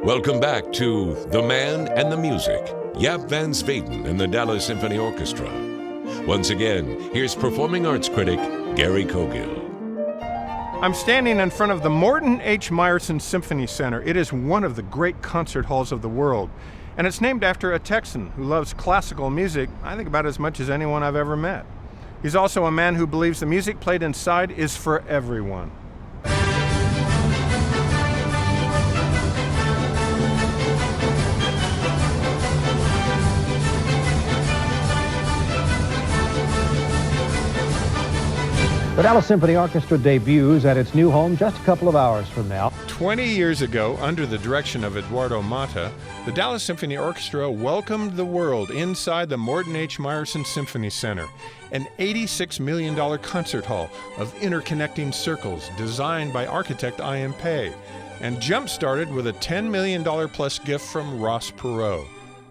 Welcome back to The Man and the Music, Jaap van Zweden and the Dallas Symphony Orchestra. Once again, here's performing arts critic Gary Cogill. I'm standing in front of the Morton H. Meyerson Symphony Center. It is one of the great concert halls of the world, and it's named after a Texan who loves classical music, I think, about as much as anyone I've ever met. He's also a man who believes the music played inside is for everyone. The Dallas Symphony Orchestra debuts at its new home just a couple of hours from now. 20 years ago, under the direction of Eduardo Mata, the Dallas Symphony Orchestra welcomed the world inside the Morton H. Meyerson Symphony Center, an $86 million concert hall of interconnecting circles designed by architect I.M. Pei, and jump-started with a $10 million plus gift from Ross Perot.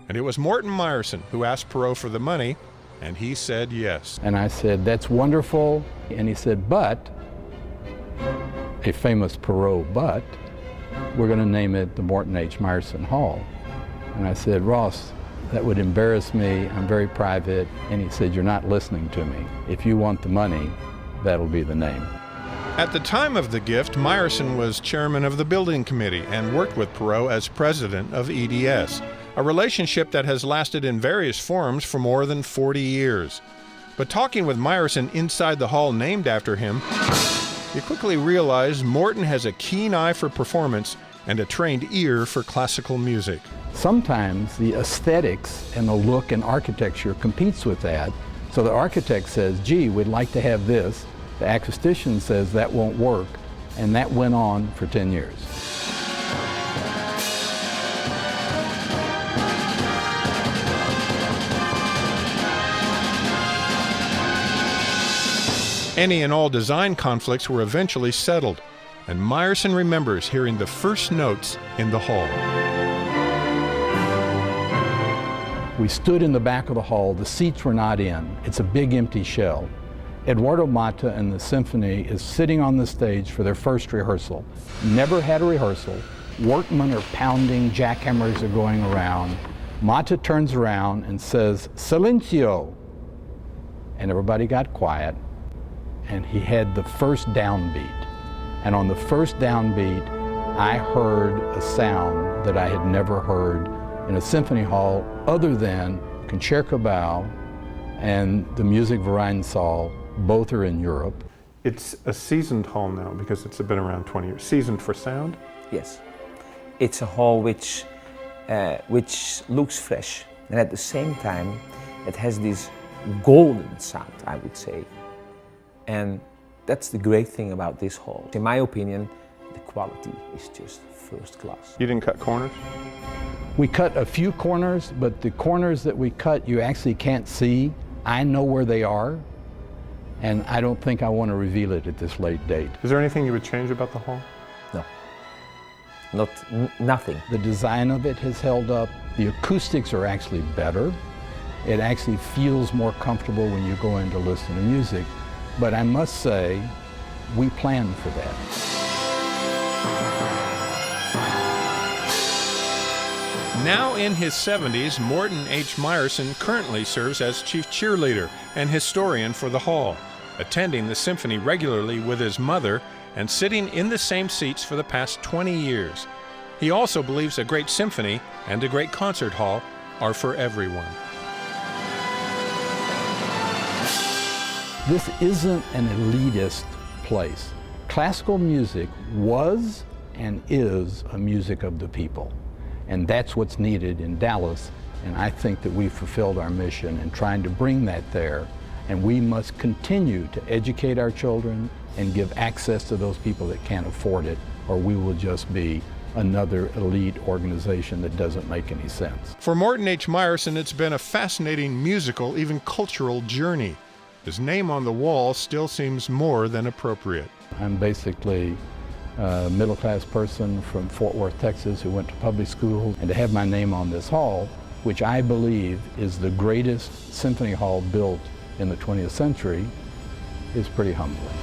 And it was Morton Meyerson who asked Perot for the money, and he said yes. And I said, that's wonderful. And he said, but, a famous Perot but, we're going to name it the Morton H. Meyerson Hall. And I said, Ross, that would embarrass me. I'm very private. And he said, you're not listening to me. If you want the money, that'll be the name. At the time of the gift, Meyerson was chairman of the building committee and worked with Perot as president of EDS, a relationship that has lasted in various forms for more than 40 years. But talking with Meyerson inside the hall named after him, you quickly realize Morton has a keen eye for performance and a trained ear for classical music. Sometimes the aesthetics and the look and architecture competes with that. So the architect says, gee, we'd like to have this. The acoustician says that won't work. And that went on for 10 years. Any and all design conflicts were eventually settled, and Meyerson remembers hearing the first notes in the hall. We stood in the back of the hall. The seats were not in. It's a big empty shell. Eduardo Mata and the symphony is sitting on the stage for their first rehearsal. Never had a rehearsal. Workmen are pounding, jackhammers are going around. Mata turns around and says, "Silencio!" And everybody got quiet. And he had the first downbeat. And on the first downbeat, I heard a sound that I had never heard in a symphony hall other than Concertgebouw and the Musikverein Saal. Both are in Europe. It's a seasoned hall now because it's been around 20 years. Seasoned for sound? Yes. It's a hall which looks fresh, and at the same time it has this golden sound, I would say. And that's the great thing about this hall. In my opinion, the quality is just first class. You didn't cut corners? We cut a few corners, but the corners that we cut you actually can't see. I know where they are, and I don't think I want to reveal it at this late date. Is there anything you would change about the hall? No. Nothing. The design of it has held up. The acoustics are actually better. It actually feels more comfortable when you go in to listen to music. But I must say, we planned for that. Now in his 70s, Morton H. Meyerson currently serves as chief cheerleader and historian for the hall, attending the symphony regularly with his mother and sitting in the same seats for the past 20 years. He also believes a great symphony and a great concert hall are for everyone. This isn't an elitist place. Classical music was and is a music of the people. And that's what's needed in Dallas. And I think that we've fulfilled our mission in trying to bring that there. And we must continue to educate our children and give access to those people that can't afford it, or we will just be another elite organization that doesn't make any sense. For Morton H. Meyerson, it's been a fascinating musical, even cultural journey. His name on the wall still seems more than appropriate. I'm basically a middle-class person from Fort Worth, Texas, who went to public school, and to have my name on this hall, which I believe is the greatest symphony hall built in the 20th century, is pretty humbling.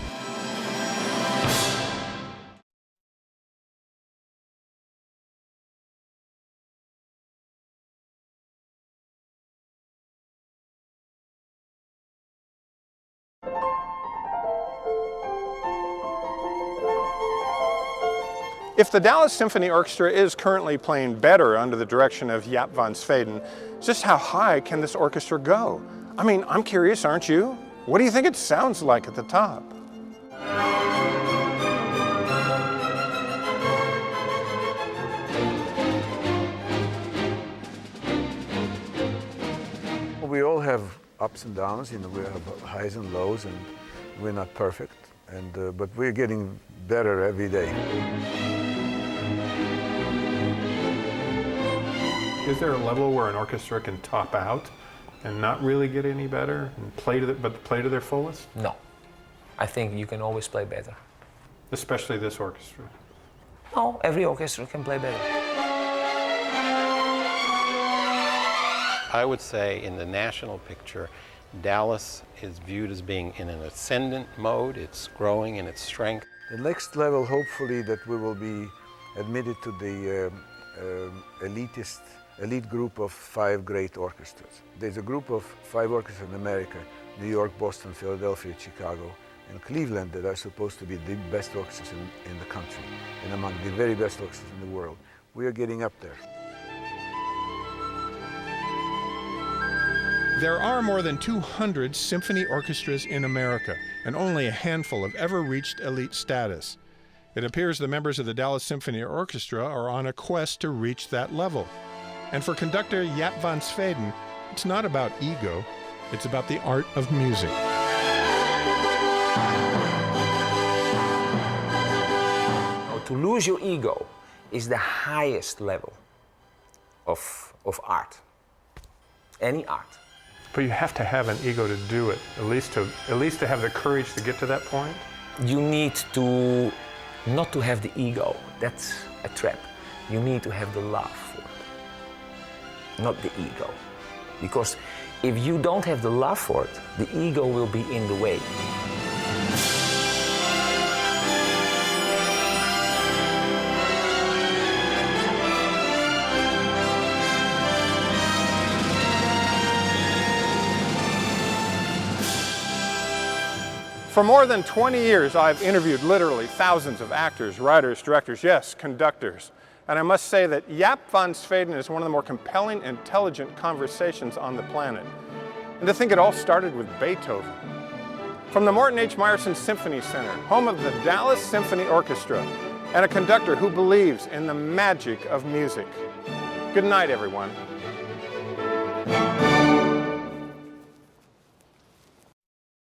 If the Dallas Symphony Orchestra is currently playing better under the direction of Jaap van Zweden, just how high can this orchestra go? I mean, I'm curious, aren't you? What do you think it sounds like at the top? We all have ups and downs, you know, we have highs and lows, and we're not perfect, but we're getting better every day. Is there a level where an orchestra can top out and not really get any better and play to their fullest? No. I think you can always play better. Especially this orchestra. No, every orchestra can play better. I would say in the national picture, Dallas is viewed as being in an ascendant mode. It's growing in its strength. The next level, hopefully, that we will be admitted to the elite group of 5 great orchestras. There's a group of 5 orchestras in America, New York, Boston, Philadelphia, Chicago, and Cleveland, that are supposed to be the best orchestras in the country and among the very best orchestras in the world. We are getting up there. There are more than 200 symphony orchestras in America, and only a handful have ever reached elite status. It appears the members of the Dallas Symphony Orchestra are on a quest to reach that level. And for conductor Jaap van Zweden, it's not about ego, it's about the art of music. To lose your ego is the highest level of art, any art. But you have to have an ego to do it, at least to have the courage to get to that point. You need to not to have the ego. That's a trap. You need to have the love for it, not the ego. Because if you don't have the love for it, the ego will be in the way. For more than 20 years, I've interviewed literally thousands of actors, writers, directors, yes, conductors. And I must say that Jaap van Zweden is one of the more compelling, intelligent conversations on the planet. And to think it all started with Beethoven. From the Morton H. Meyerson Symphony Center, home of the Dallas Symphony Orchestra, and a conductor who believes in the magic of music. Good night, everyone.